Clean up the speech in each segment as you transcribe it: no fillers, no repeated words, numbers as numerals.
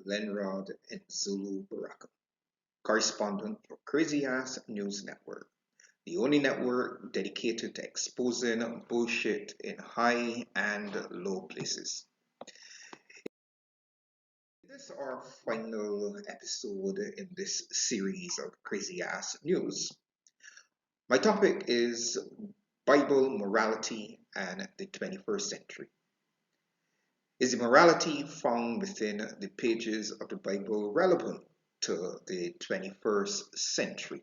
Lenrod and Zulu Baraka, correspondent for Crazy Ass News Network, the only network dedicated to exposing bullshit in high and low places. This is our final episode in this series of Crazy Ass News. My topic is Bible morality and the 21st century. Is the morality found within the pages of the Bible relevant to the 21st century?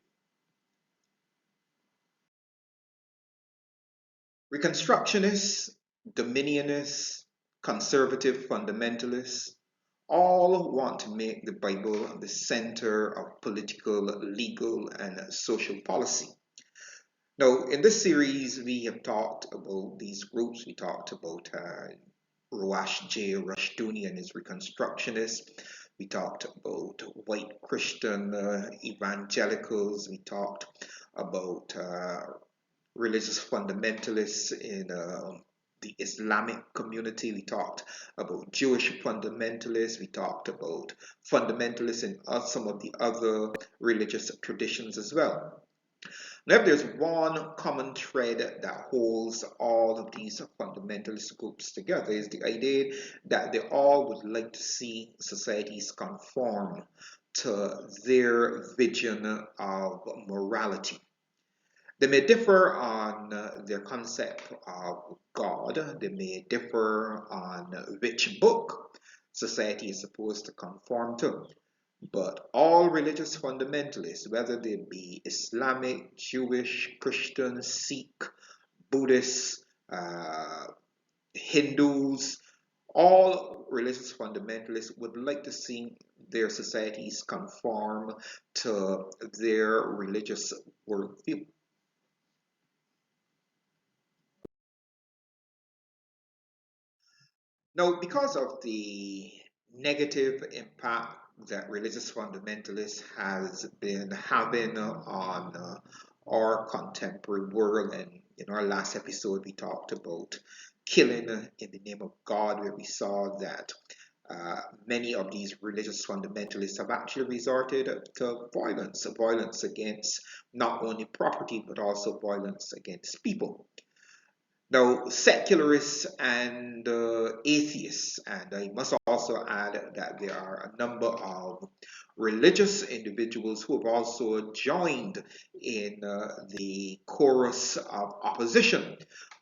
Reconstructionists, dominionists, conservative fundamentalists all want to make the Bible the center of political, legal, and social policy. Now, in this series, we have talked about these groups. We talked about Roash J. Rushdoony and his Reconstructionists. We talked about white Christian evangelicals. We talked about religious fundamentalists in the Islamic community. We talked about Jewish fundamentalists. We talked about fundamentalists in some of the other religious traditions as well. Now, if there's one common thread that holds all of these fundamentalist groups together, is the idea that they all would like to see societies conform to their vision of morality. They may differ on their concept of God. They may differ on which book society is supposed to conform to. But all religious fundamentalists, whether they be Islamic, Jewish, Christian, Sikh, Buddhists, Hindus, all religious fundamentalists would like to see their societies conform to their religious worldview. Now, because of the negative impact that religious fundamentalists has been having on our contemporary world, and in our last episode we talked about killing in the name of God, where we saw that many of these religious fundamentalists have actually resorted to violence against not only property but also violence against people. Now, secularists and atheists, and I must also add that there are a number of religious individuals who have also joined in the chorus of opposition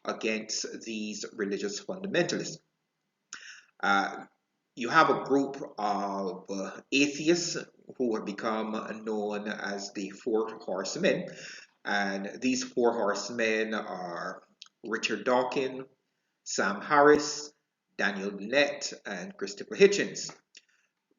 against these religious fundamentalists. You have a group of atheists who have become known as the Four Horsemen, and these Four Horsemen are Richard Dawkins, Sam Harris, Daniel Dennett, and Christopher Hitchens.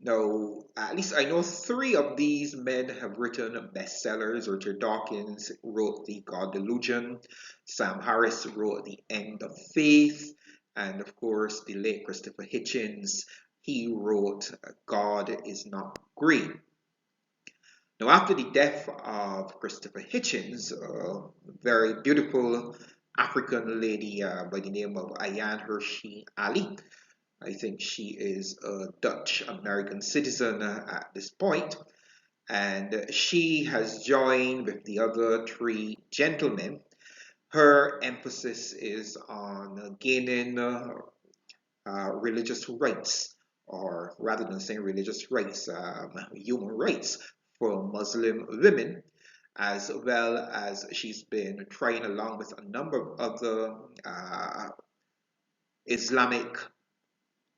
Now, at least I know three of these men have written bestsellers. Richard Dawkins wrote The God Delusion, Sam Harris wrote The End of Faith, and of course, the late Christopher Hitchens, he wrote God is Not Green. Now, after the death of Christopher Hitchens, a very beautiful African lady by the name of Ayan Hershey Ali. I think she is a Dutch American citizen at this point, and she has joined with the other three gentlemen. Her emphasis is on gaining religious rights, or rather than saying religious rights, human rights for Muslim women, as well as she's been trying along with a number of other Islamic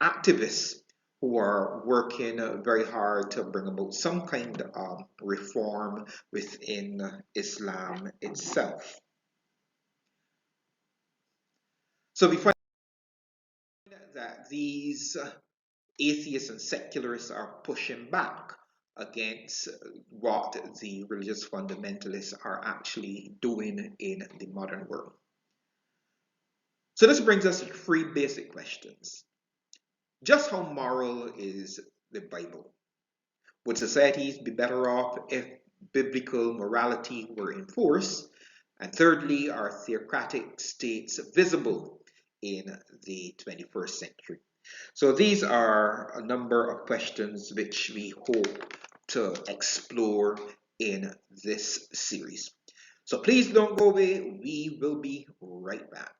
activists who are working very hard to bring about some kind of reform within Islam itself. So we find that these atheists and secularists are pushing back against what the religious fundamentalists are actually doing in the modern world. So this brings us to three basic questions. Just how moral is the Bible? Would societies be better off if biblical morality were enforced? And thirdly, are theocratic states visible in the 21st century? So these are a number of questions which we hope to explore in this series. So please don't go away. We will be right back.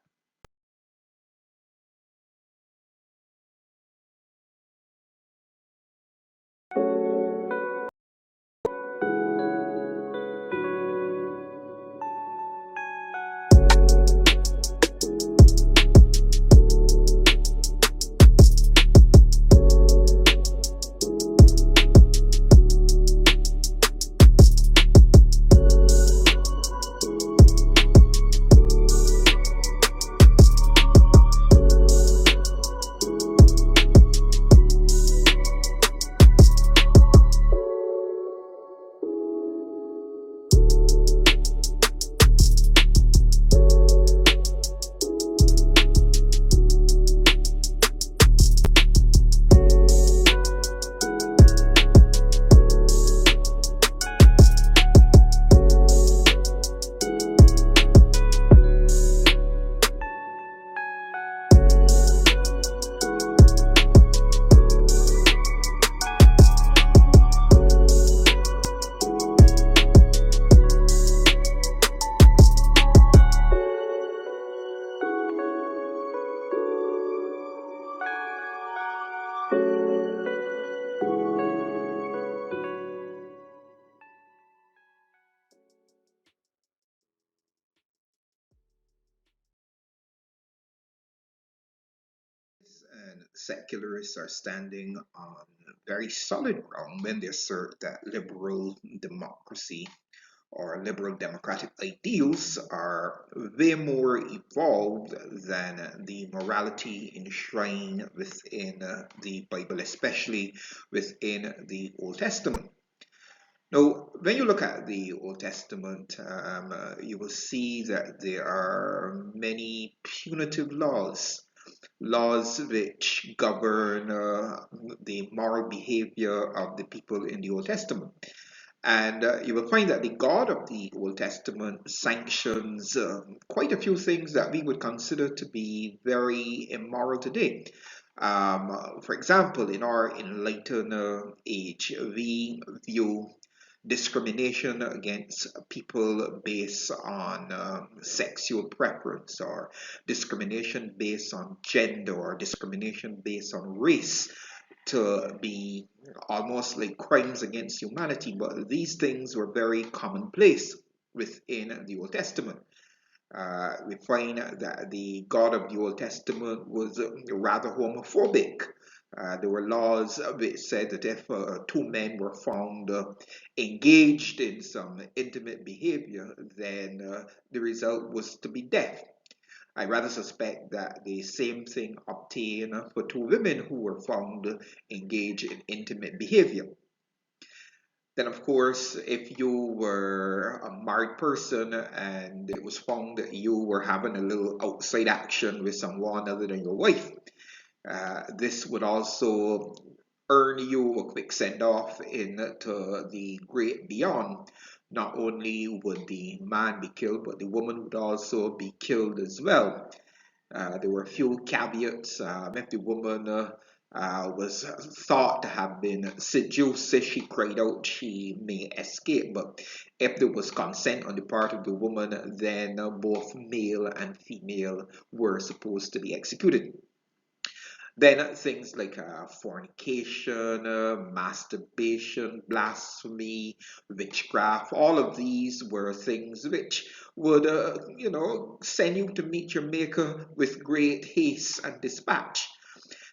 And secularists are standing on very solid ground when they assert that liberal democracy or liberal democratic ideals are way more evolved than the morality enshrined within the Bible, especially within the Old Testament. Now, when you look at the Old Testament, you will see that there are many punitive laws which govern the moral behavior of the people in the Old Testament. And you will find that the God of the Old Testament sanctions quite a few things that we would consider to be very immoral today. For example, in our enlightened age, we view discrimination against people based on sexual preference, or discrimination based on gender, or discrimination based on race to be almost like crimes against humanity. But these things were very commonplace within the Old Testament. We find that the God of the Old Testament was rather homophobic. There were laws which said that if two men were found engaged in some intimate behavior, then the result was to be death. I rather suspect that the same thing obtained for two women who were found engaged in intimate behavior. Then, of course, if you were a married person and it was found that you were having a little outside action with someone other than your wife, this would also earn you a quick send off into the great beyond. Not only would the man be killed, but the woman would also be killed as well. There were a few caveats. If the woman was thought to have been seduced, if she cried out, she may escape. But if there was consent on the part of the woman, then both male and female were supposed to be executed. Then things like fornication, masturbation, blasphemy, witchcraft, all of these were things which would, send you to meet your maker with great haste and dispatch.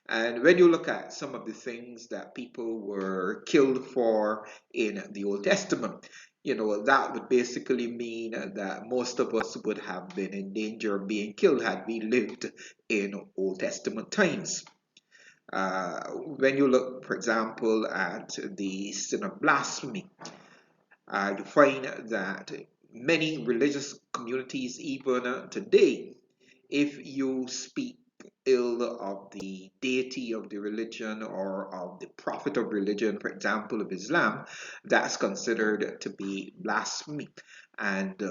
And when you look at some of the things that people were killed for in the Old Testament, that would basically mean that most of us would have been in danger of being killed had we lived in Old Testament times. When you look, for example, at the sin of blasphemy, you find that many religious communities, even today, if you speak ill of the deity of the religion or of the prophet of religion, for example, of Islam, that's considered to be blasphemy. And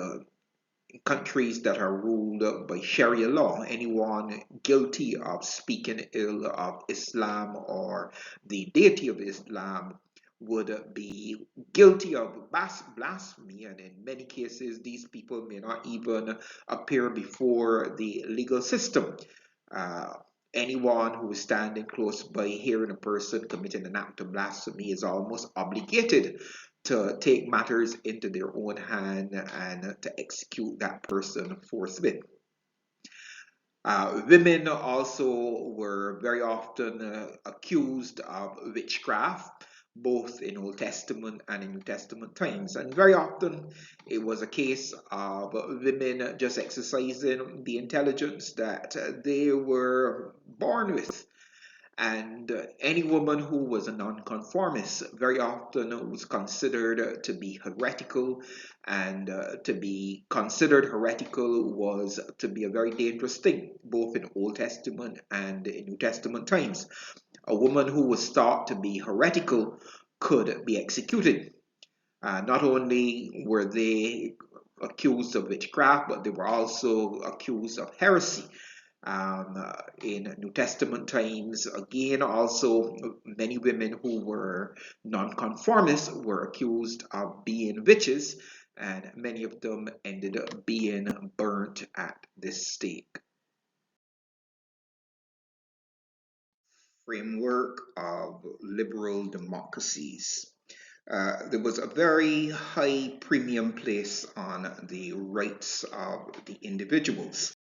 countries that are ruled by Sharia law, anyone guilty of speaking ill of Islam or the deity of Islam would be guilty of blasphemy, and in many cases, these people may not even appear before the legal system. Uh, Anyone who is standing close by hearing a person committing an act of blasphemy is almost obligated to take matters into their own hand and to execute that person forthwith. Women also were very often accused of witchcraft, both in Old Testament and in New Testament times. And very often it was a case of women just exercising the intelligence that they were born with. And any woman who was a nonconformist very often was considered to be heretical, and to be considered heretical was to be a very dangerous thing, both in Old Testament and in New Testament times. A woman who was thought to be heretical could be executed. Not only were they accused of witchcraft, but they were also accused of heresy. In New Testament times, again, also many women who were nonconformists were accused of being witches, and many of them ended up being burnt at the stake. Framework of liberal democracies. There was a very high premium placed on the rights of the individuals.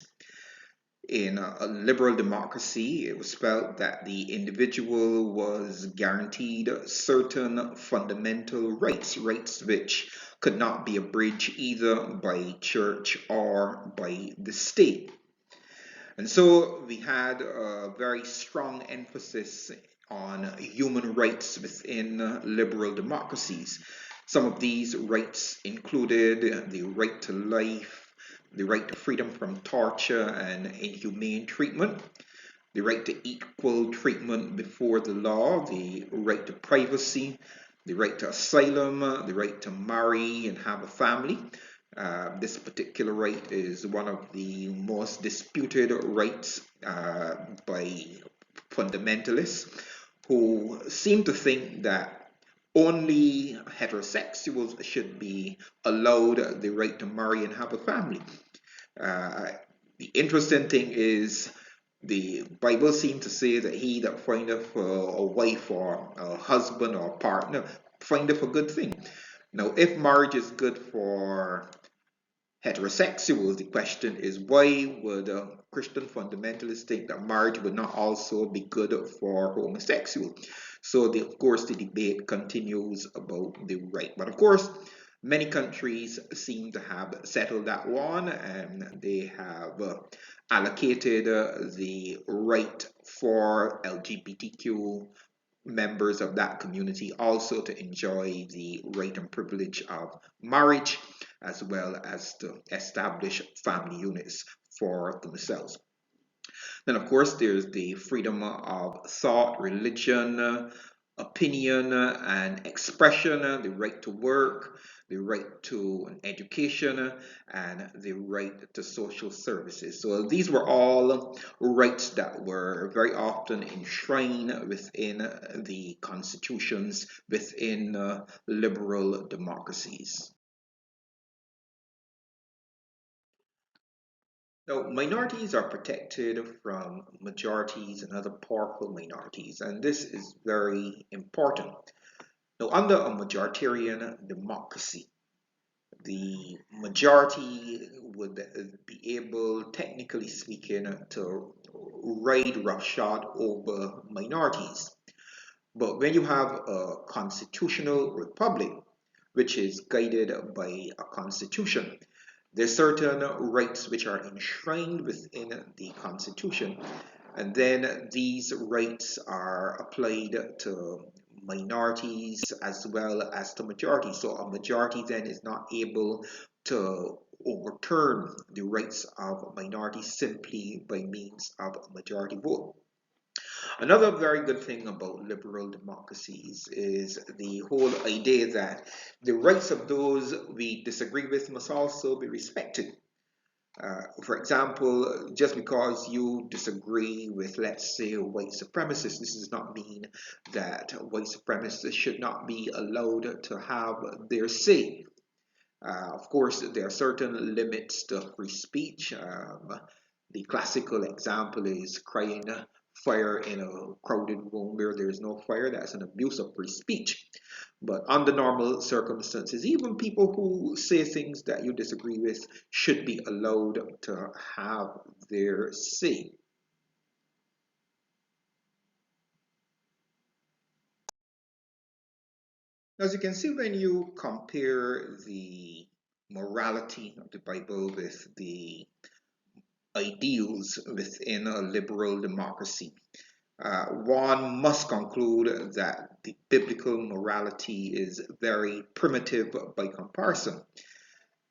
In a liberal democracy, it was felt that the individual was guaranteed certain fundamental rights, rights which could not be abridged either by church or by the state. And so we had a very strong emphasis on human rights within liberal democracies. Some of these rights included the right to life, the right to freedom from torture and inhumane treatment, the right to equal treatment before the law, the right to privacy, the right to asylum, the right to marry and have a family. This particular right is one of the most disputed rights by fundamentalists, who seem to think that only heterosexuals should be allowed the right to marry and have a family. The interesting thing is the Bible seems to say that he that findeth a wife or a husband or a partner findeth a good thing. Now, if marriage is good for heterosexuals, the question is, why would Christian fundamentalists think that marriage would not also be good for homosexuals? So, of course, the debate continues about the right. But of course, many countries seem to have settled that one, and they have allocated the right for LGBTQ members of that community also to enjoy the right and privilege of marriage, as well as to establish family units for themselves. Then, of course, there's the freedom of thought, religion, opinion, and expression, the right to work, the right to an education, and the right to social services. So these were all rights that were very often enshrined within the constitutions within liberal democracies. Now, minorities are protected from majorities and other powerful minorities, and this is very important. Now, under a majoritarian democracy, the majority would be able, technically speaking, to ride roughshod over minorities. But when you have a constitutional republic, which is guided by a constitution, there's certain rights which are enshrined within the Constitution, and then these rights are applied to minorities as well as to majorities. So a majority then is not able to overturn the rights of minorities simply by means of a majority vote. Another very good thing about liberal democracies is the whole idea that the rights of those we disagree with must also be respected. For example, just because you disagree with, let's say, white supremacists, this does not mean that white supremacists should not be allowed to have their say. Of course, there are certain limits to free speech. The classical example is crying fire in a crowded room where there is no fire. That's an abuse of free speech. But under normal circumstances, even people who say things that you disagree with should be allowed to have their say. As you can see, when you compare the morality of the Bible with the ideals within a liberal democracy, one must conclude that the biblical morality is very primitive by comparison.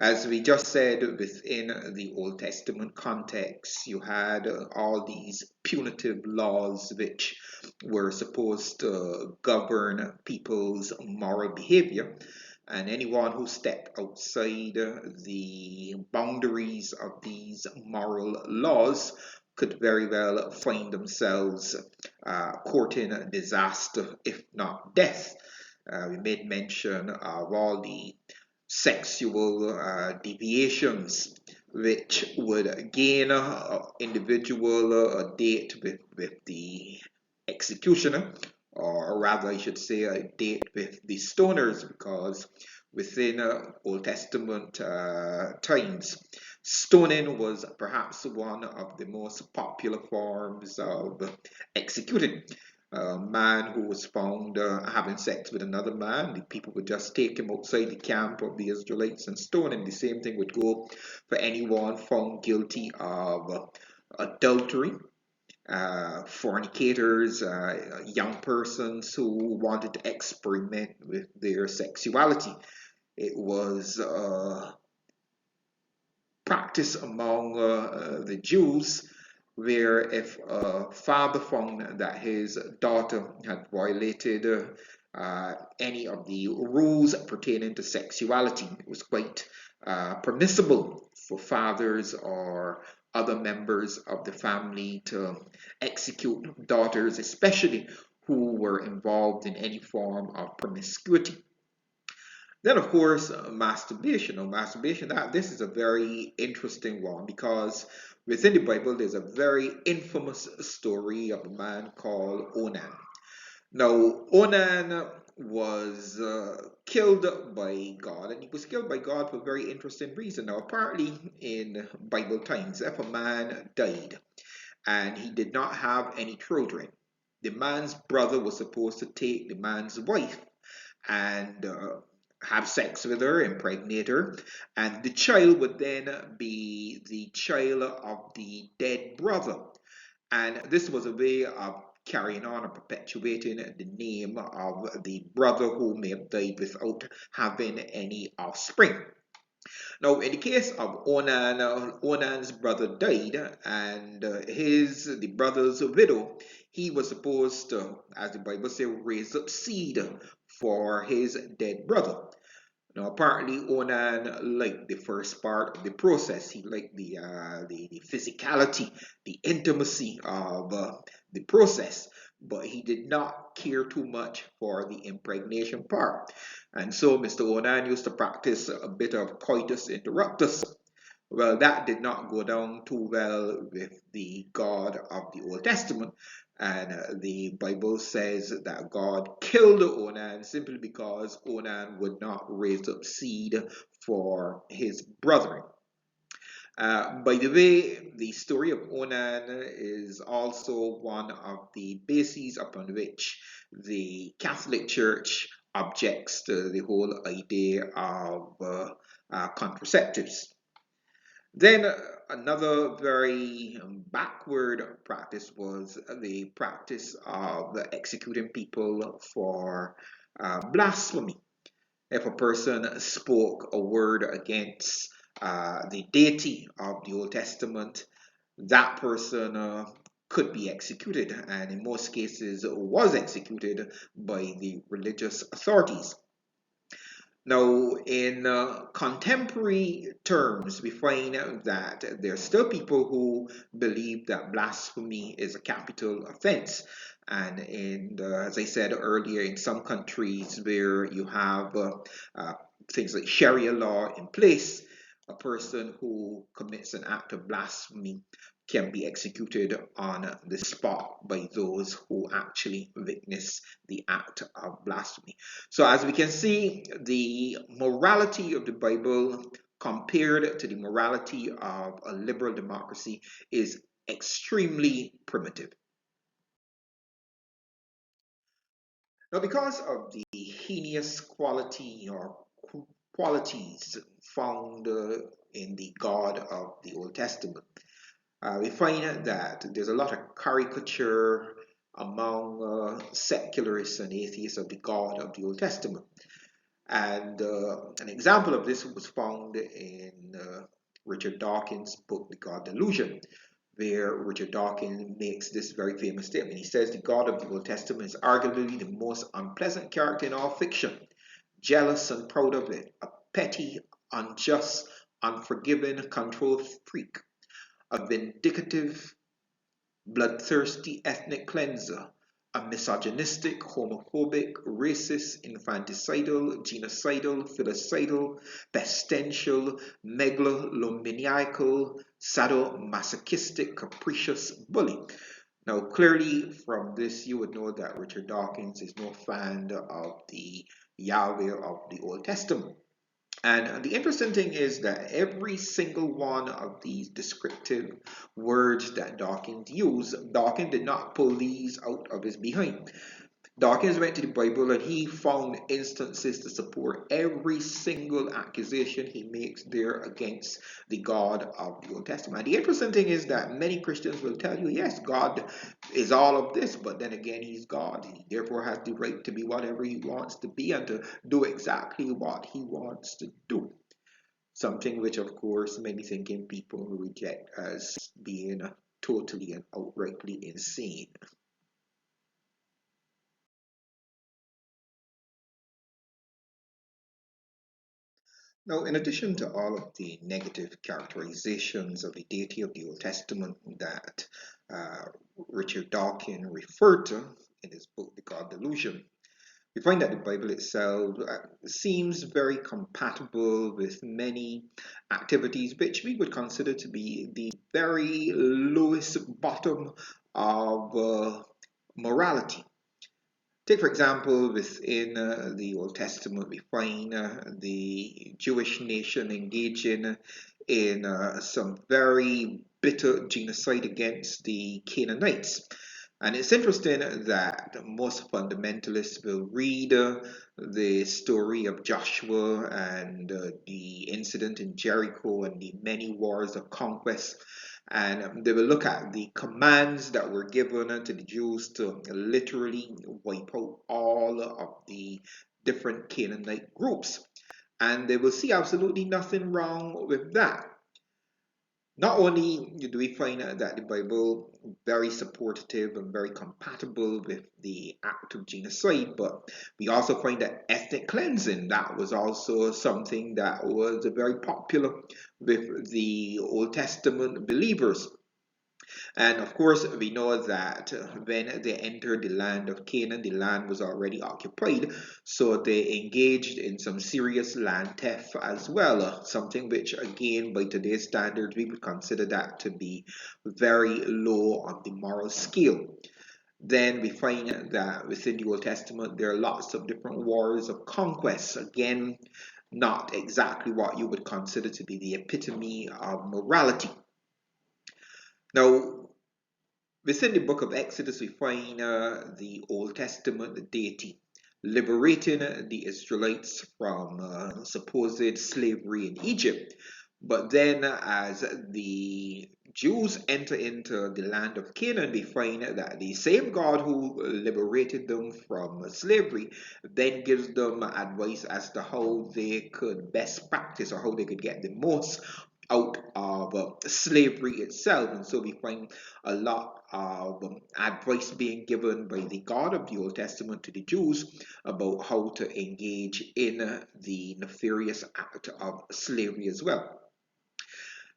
As we just said, within the Old Testament context, you had all these punitive laws which were supposed to govern people's moral behavior. And anyone who stepped outside the boundaries of these moral laws could very well find themselves courting disaster, if not death. We made mention of all the sexual deviations which would gain an individual a date with the executioner, or rather I should say a date with the stoners, because within Old Testament times, stoning was perhaps one of the most popular forms of executing. A man who was found having sex with another man, the people would just take him outside the camp of the Israelites and stone him. The same thing would go for anyone found guilty of adultery, fornicators, young persons who wanted to experiment with their sexuality. It was practice among the Jews, where if a father found that his daughter had violated any of the rules pertaining to sexuality, it was quite permissible for fathers or other members of the family to execute daughters, especially who were involved in any form of promiscuity. Then, of course, masturbation. Now, masturbation, this is a very interesting one, because within the Bible, there's a very infamous story of a man called Onan. Now, Onan was killed by God, and he was killed by God for a very interesting reason. Now, apparently, in Bible times, if a man died and he did not have any children, the man's brother was supposed to take the man's wife and have sex with her, impregnate her, and the child would then be the child of the dead brother. And this was a way of carrying on or perpetuating the name of the brother who may have died without having any offspring. Now, in the case of Onan, Onan's brother died, and the brother's widow, he was supposed to, as the Bible says, raise up seed for his dead brother. Now, apparently, Onan liked the first part of the process. He liked the physicality, the intimacy of the process, but he did not care too much for the impregnation part. And so Mr. Onan used to practice a bit of coitus interruptus. Well, that did not go down too well with the God of the Old Testament. And the Bible says that God killed Onan simply because Onan would not raise up seed for his brethren. By the way, the story of Onan is also one of the bases upon which the Catholic Church objects to the whole idea of contraceptives. Then another very backward practice was the practice of executing people for blasphemy. If a person spoke a word against the deity of the Old Testament, that person could be executed, and in most cases was executed by the religious authorities. Now, in contemporary terms, we find that there are still people who believe that blasphemy is a capital offense. And as I said earlier, in some countries where you have uh, things like Sharia law in place, a person who commits an act of blasphemy can be executed on the spot by those who actually witness the act of blasphemy. So, as we can see, the morality of the Bible compared to the morality of a liberal democracy is extremely primitive. Now, because of the heinous quality or qualities found in the God of the Old Testament, we find that there's a lot of caricature among secularists and atheists of the God of the Old Testament. And an example of this was found in Richard Dawkins' book, The God Delusion, where Richard Dawkins makes this very famous statement. He says, the God of the Old Testament is arguably the most unpleasant character in all fiction, jealous and proud of it, a petty, unjust, unforgiving control freak, a vindictive, bloodthirsty ethnic cleanser, a misogynistic, homophobic, racist, infanticidal, genocidal, filicidal, pestilential, megalomaniacal, sadomasochistic, capricious bully. Now, clearly from this, you would know that Richard Dawkins is no fan of the Yahweh of the Old Testament. And the interesting thing is that every single one of these descriptive words that Dawkins used, Dawkins did not pull these out of his behind. Dawkins went to the Bible and he found instances to support every single accusation he makes there against the God of the Old Testament. And the interesting thing is that many Christians will tell you, yes, God is all of this, but then again, he's God. He therefore has the right to be whatever he wants to be and to do exactly what he wants to do. Something which, of course, many thinking people reject as being totally and outrightly insane. Now, in addition to all of the negative characterizations of the deity of the Old Testament that uh, Richard Dawkins referred to in his book, The God Delusion, we find that the Bible itself seems very compatible with many activities which we would consider to be the very lowest bottom of morality. Take, for example, within the Old Testament, we find the Jewish nation engaging in some very bitter genocide against the Canaanites. And it's interesting that most fundamentalists will read the story of Joshua and the incident in Jericho and the many wars of conquest. And they will look at the commands that were given to the Jews to literally wipe out all of the different Canaanite groups. And they will see absolutely nothing wrong with that. Not only do we find that the Bible very supportive and very compatible with the act of genocide, but we also find that ethnic cleansing, that was also something that was very popular with the Old Testament believers. And of course, we know that when they entered the land of Canaan, the land was already occupied. So they engaged in some serious land theft as well, something which, again, by today's standards, we would consider that to be very low on the moral scale. Then we find that within the Old Testament, there are lots of different wars of conquest. Again, not exactly what you would consider to be the epitome of morality. Now, within the book of Exodus, we find the Old Testament, the deity, liberating the Israelites from supposed slavery in Egypt. But then, as the Jews enter into the land of Canaan, we find that the same God who liberated them from slavery then gives them advice as to how they could best practice or how they could get the most out of slavery itself. And so we find a lot of advice being given by the God of the Old Testament to the Jews about how to engage in the nefarious act of slavery as well.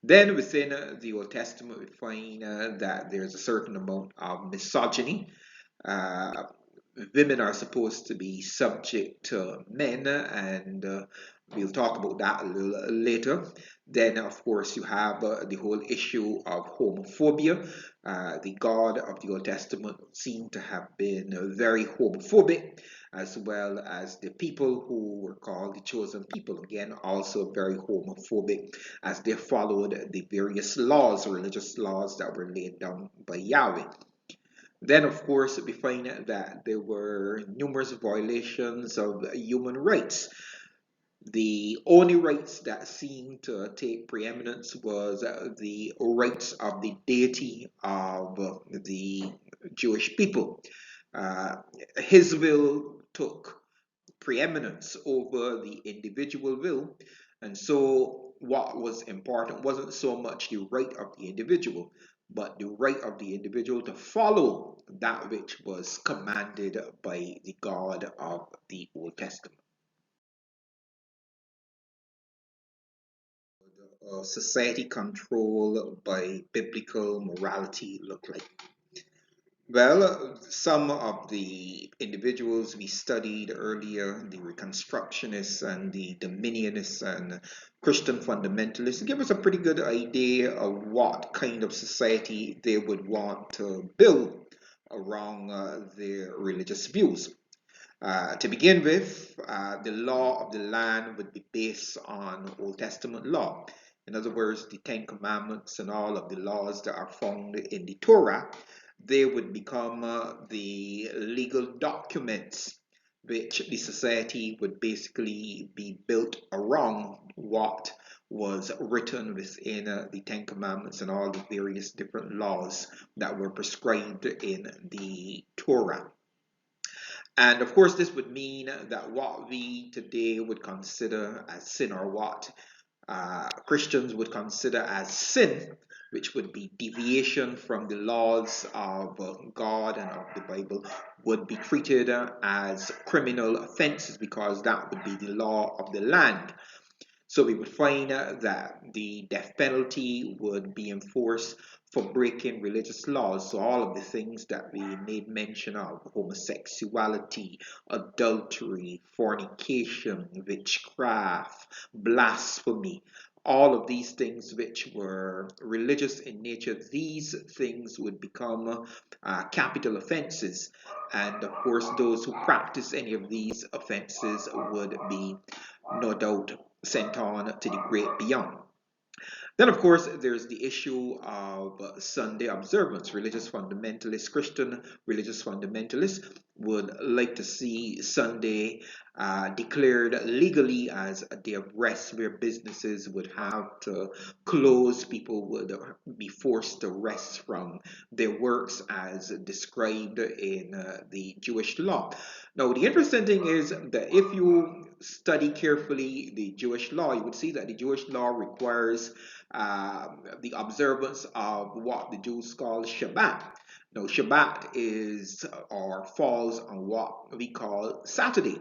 Then within the Old Testament, we find that there's a certain amount of misogyny. Uh, Women are supposed to be subject to men, and we'll talk about that a little later. Then, of course, you have the whole issue of homophobia. The God of the Old Testament seemed to have been very homophobic, as well as the people who were called the chosen people, again, also very homophobic, as they followed the various laws, religious laws that were laid down by Yahweh. Then, of course, we find that there were numerous violations of human rights. The only rights that seemed to take preeminence was the rights of the deity of the Jewish people. Uh, his will took preeminence over the individual will. And so, what was important wasn't so much the right of the individual, but the right of the individual to follow that which was commanded by the God of the Old Testament. Society controlled by biblical morality look like? Well, some of the individuals we studied earlier, the Reconstructionists and the Dominionists and Christian fundamentalists, give us a pretty good idea of what kind of society they would want to build around their religious views. To begin with, the law of the land would be based on Old Testament law. In other words, the Ten Commandments and all of the laws that are found in the Torah, they would become the legal documents which the society would basically be built around what was written within the Ten Commandments and all the various different laws that were prescribed in the Torah. And of course, this would mean that what we today would consider as sin, or what Christians would consider as sin, which would be deviation from the laws of God and of the Bible, would be treated as criminal offenses, because that would be the law of the land. So we would find that the death penalty would be enforced for breaking religious laws. So all of the things that we made mention of: homosexuality, adultery, fornication, witchcraft, blasphemy, all of these things which were religious in nature, these things would become capital offenses. And of course, those who practice any of these offenses would be, no doubt, sent on to the great beyond. Then, of course, there's the issue of Sunday observance. Religious fundamentalists, Christian religious fundamentalists, would like to see Sunday declared legally as a day of rest, where businesses would have to close. People would be forced to rest from their works as described in the Jewish law. Now, the interesting thing is that if you study carefully the Jewish law, you would see that the Jewish law requires the observance of what the Jews call Shabbat. Now, Shabbat is or falls on what we call Saturday.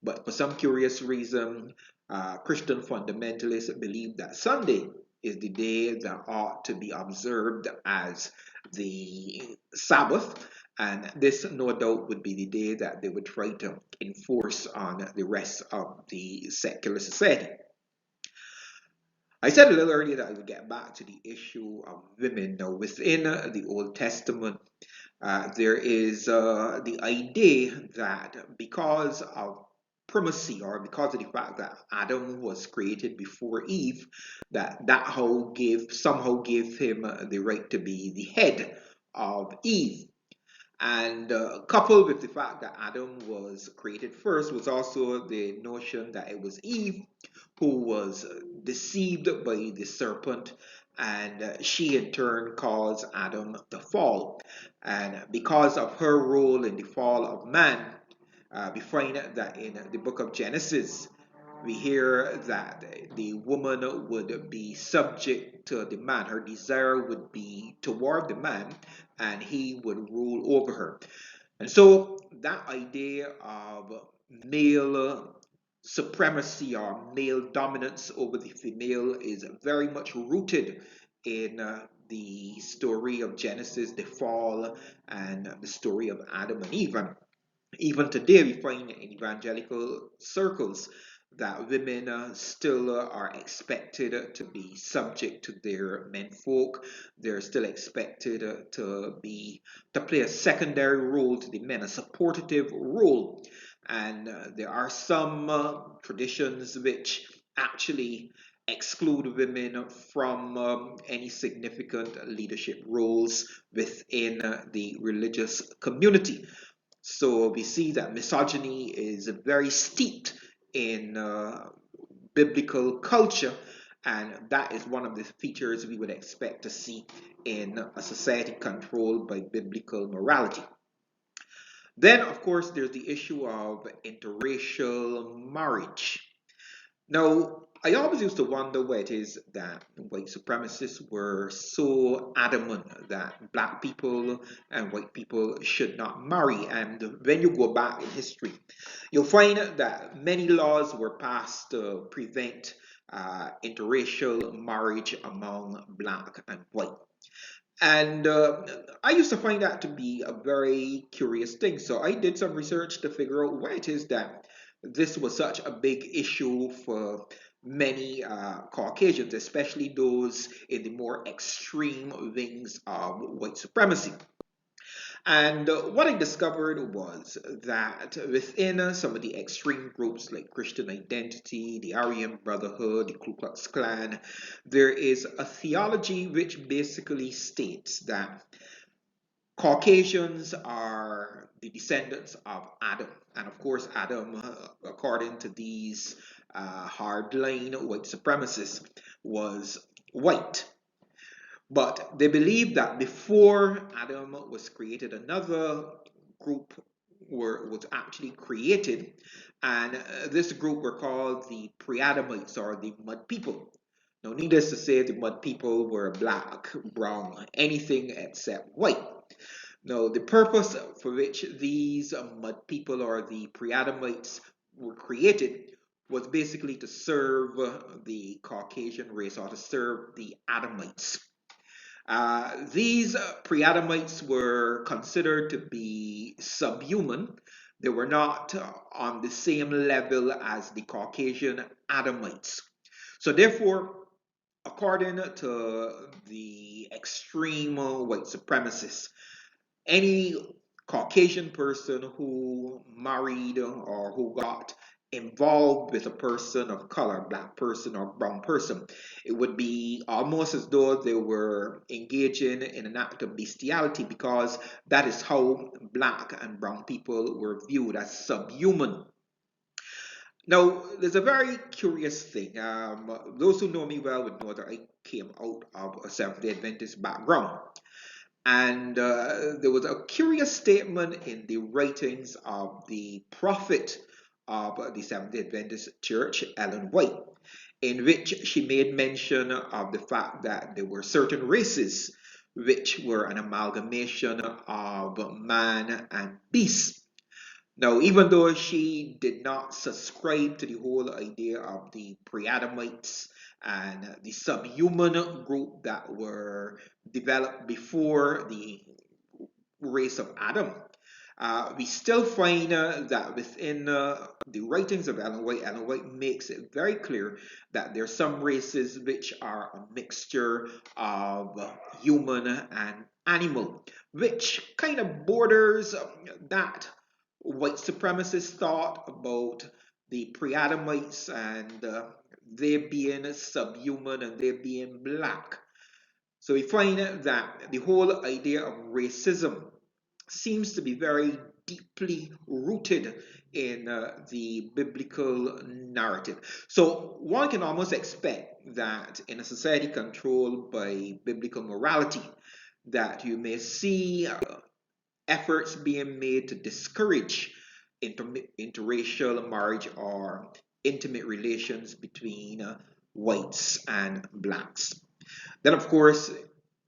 But for some curious reason, Christian fundamentalists believe that Sunday is the day that ought to be observed as the Sabbath. And this, no doubt, would be the day that they would try to enforce on the rest of the secular society. I said a little earlier that I would get back to the issue of women. Now, within the Old Testament, there is the idea that because of primacy, or because of the fact that Adam was created before Eve, that somehow gave him the right to be the head of Eve. And coupled with the fact that Adam was created first was also the notion that it was Eve who was deceived by the serpent, and she in turn caused Adam to fall. And because of her role in the fall of man, we find that in the book of Genesis, We hear that the woman would be subject to the man. Her desire would be toward the man, and he would rule over her. And so that idea of male supremacy or male dominance over the female is very much rooted in the story of Genesis, the fall, and the story of Adam and Eve. And even today, we find in evangelical circles that women still are expected to be subject to their menfolk. They're still expected to play a secondary role to the men, a supportive role. And there are some traditions which actually exclude women from any significant leadership roles within the religious community. So we see that misogyny is very steeped in biblical culture, and that is one of the features we would expect to see in a society controlled by biblical morality. Then, of course, there's the issue of interracial marriage. Now, I always used to wonder why it is that white supremacists were so adamant that black people and white people should not marry. And when you go back in history, you'll find that many laws were passed to prevent interracial marriage among black and white. And I used to find that to be a very curious thing. So I did some research to figure out why it is that this was such a big issue for many Caucasians, especially those in the more extreme wings of white supremacy. And what I discovered was that within some of the extreme groups like Christian Identity, the Aryan Brotherhood, the Ku Klux Klan, there is a theology which basically states that Caucasians are the descendants of Adam. And of course, Adam, according to these hardline white supremacists, was white. But they believe that before Adam was created, another group was actually created, and this group were called the pre-Adamites or the mud people. Now, needless to say, the mud people were black, brown, anything except white. Now, the purpose for which these mud people or the pre-Adamites were created was basically to serve the Caucasian race or to serve the Adamites. These pre-Adamites were considered to be subhuman. They were not on the same level as the Caucasian Adamites. So therefore, according to the extreme white supremacists, any Caucasian person who married or who got involved with a person of color, black person or brown person, it would be almost as though they were engaging in an act of bestiality, because that is how black and brown people were viewed, as subhuman. Now, there's a very curious thing. Those who know me well would know that I came out of a Seventh-day Adventist background. And there was a curious statement in the writings of the prophet of the Seventh-day Adventist Church, Ellen White, in which she made mention of the fact that there were certain races which were an amalgamation of man and beast. Now, even though she did not subscribe to the whole idea of the pre-Adamites and the subhuman group that were developed before the race of Adam, we still find that within the writings of Ellen White makes it very clear that there are some races which are a mixture of human and animal, which kind of borders that white supremacists thought about the pre-Adamites and they being subhuman and they being black. So we find that the whole idea of racism seems to be very deeply rooted in the biblical narrative. So one can almost expect that in a society controlled by biblical morality, that you may see efforts being made to discourage interracial marriage or intimate relations between whites and blacks. Then, of course,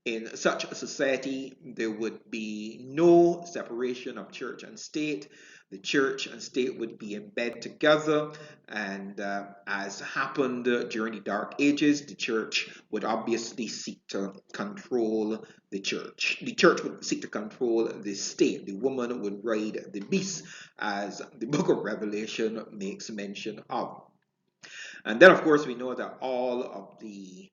in such a society, there would be no separation of church and state. The church and state would be in bed together, and as happened during the Dark Ages, the church would obviously seek to control the church. The church would seek to control the state. The woman would ride the beast, as the book of Revelation makes mention of. And then, of course, we know that all of the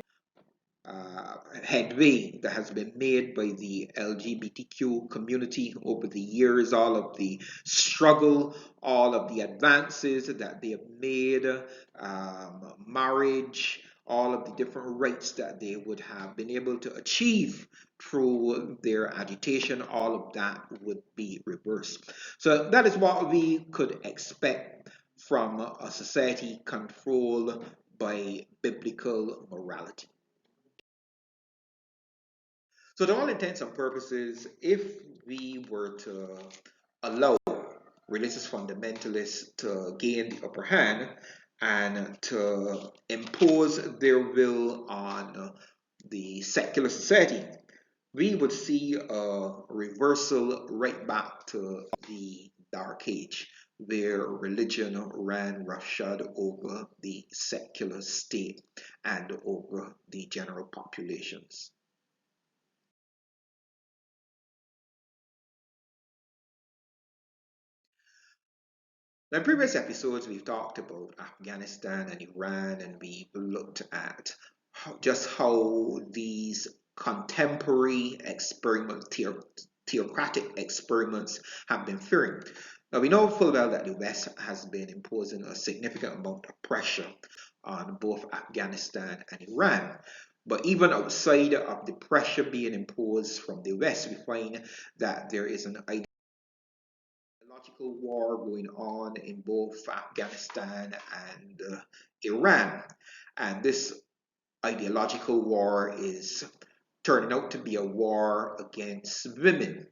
headway that has been made by the LGBTQ community over the years, all of the struggle, all of the advances that they have made, marriage, all of the different rights that they would have been able to achieve through their agitation, all of that would be reversed. So that is what we could expect from a society controlled by biblical morality. So, to all intents and purposes, if we were to allow religious fundamentalists to gain the upper hand and to impose their will on the secular society, we would see a reversal right back to the Dark Age, where religion ran roughshod over the secular state and over the general populations. Now, in previous episodes, we've talked about Afghanistan and Iran, and we've looked at just how these contemporary experiments, theocratic experiments, have been faring. Now, we know full well that the West has been imposing a significant amount of pressure on both Afghanistan and Iran. But even outside of the pressure being imposed from the West, we find that there is an ideological war going on in both Afghanistan and Iran. And this ideological war is turning out to be a war against women.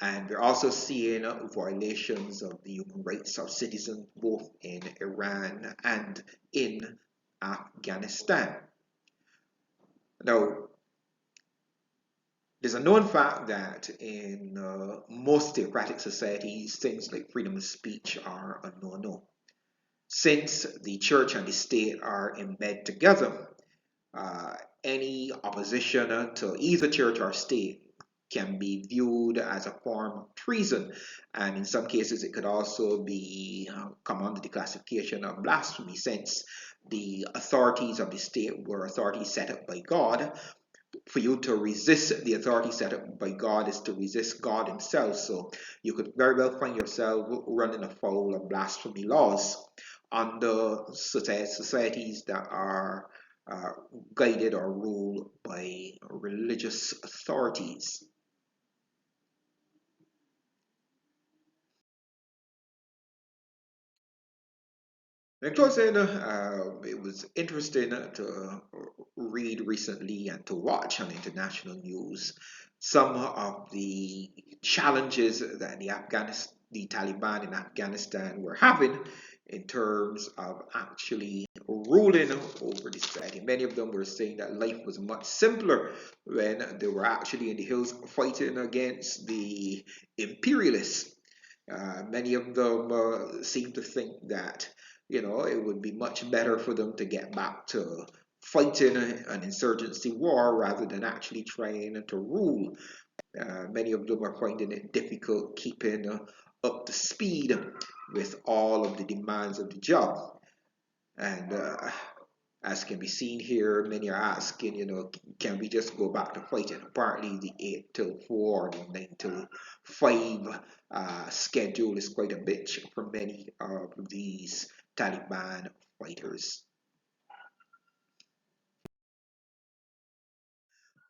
And we're also seeing violations of the human rights of citizens both in Iran and in Afghanistan. Now, there's a known fact that in most theocratic societies, things like freedom of speech are a no-no. Since the church and the state are in bed together, any opposition to either church or state can be viewed as a form of treason, and in some cases it could also be come under the classification of blasphemy, since the authorities of the state were authorities set up by God. For you to resist the authority set up by God is to resist God himself. So you could very well find yourself running afoul of blasphemy laws under societies that are guided or ruled by religious authorities. In closing, it was interesting to read recently and to watch on international news some of the challenges that the Taliban in Afghanistan were having in terms of actually ruling over the society. Many of them were saying that life was much simpler when they were actually in the hills fighting against the imperialists. Many of them seem to think that it would be much better for them to get back to fighting an insurgency war rather than actually trying to rule. Many of them are finding it difficult keeping up to speed with all of the demands of the job. And as can be seen here, many are asking, can we just go back to fighting? Apparently, the 8 till 4, the 9 till 5 schedule is quite a bitch for many of these Taliban fighters.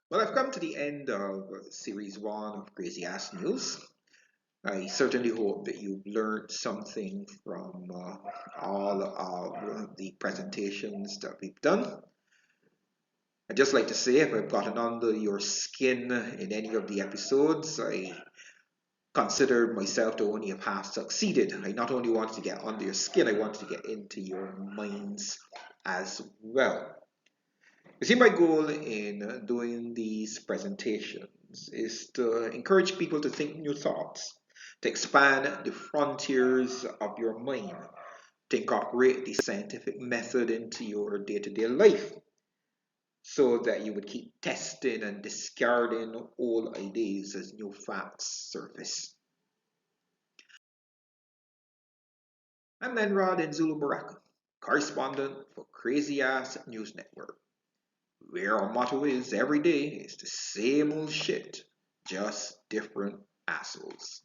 Well, I've come to the end of series 1 of Crazy Ass News. I certainly hope that you've learned something from all of the presentations that we've done. I'd just like to say, if I've gotten under your skin in any of the episodes, I considered myself to only have half succeeded. I not only wanted to get under your skin, I wanted to get into your minds as well. You see, my goal in doing these presentations is to encourage people to think new thoughts, to expand the frontiers of your mind, to incorporate the scientific method into your day to day life so that you would keep testing and discarding old ideas as new facts surface. I'm Nenrod in Zulu Baraka, correspondent for Crazy Ass News Network, where our motto is every day is the same old shit, just different assholes.